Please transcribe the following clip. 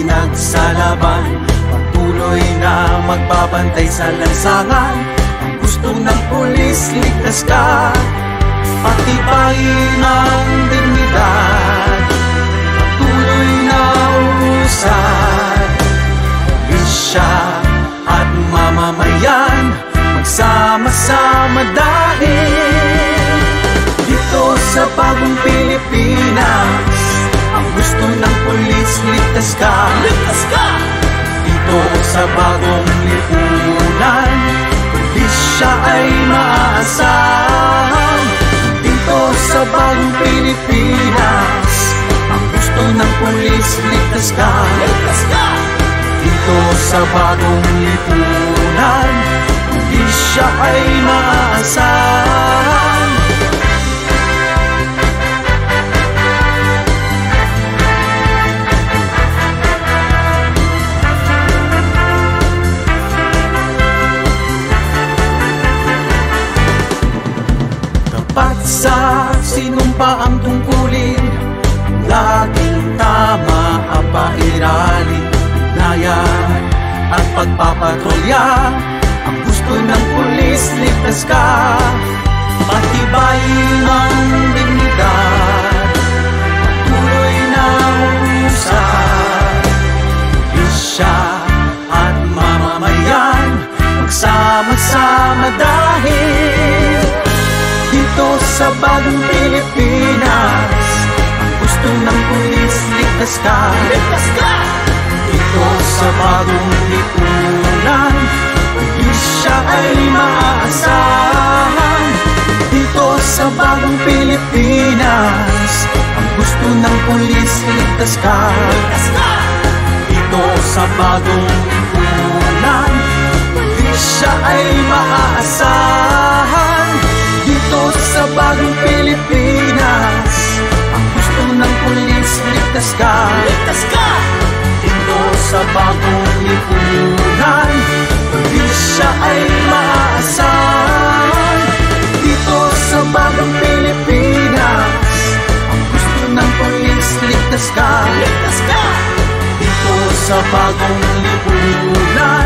pinagsalaban, patuloy na magbabantay sa lansangan. Ang gusto ng pulis, ligtas ka, patibayin ang dignidad, patuloy na usad. Pulisya at mamamayan, magsama-sama dahil dito sa bagong Pilipinas, ang gusto ng pulis, ligtas ka, ligtas ka. Dito sa bagong lipunan, pulisya ay maaasahan. Dito sa bagong Pilipinas, ang gusto ng pulis, ligtas ka, ligtas ka. Dito sa bagong lipunan, pulisya ay maaasahan. Tapat sa sinumpa ang tungkulin, laging tama ang pairali, naya at pagpapatrolya. Ang gusto ng pulis, ligtas ka, patibayin ang dignidad, patuloy na usad. Pulisya at mamamayan, magsama-sama dahil dito sa bagong Pilipinas, ang gusto ng pulis, ligtas ka, ligtas ka. Dito sa bagong lipunan, pulisya ay maaasahan. Dito sa bagong Pilipinas, ang gusto ng pulis, ligtas ka, ligtas ka. Dito sa bagong lipunan, pulisya ay maaasahan. Dito sa bagong Pilipinas, ang gusto ng pulis, ligtas ka, ligtas ka. Dito sa bagong lipunan, pulisya ay maaasahan. Dito sa bagong Pilipinas, ang gusto ng pulis, ligtas ka, ligtas ka. Dito sa bagong lipunan,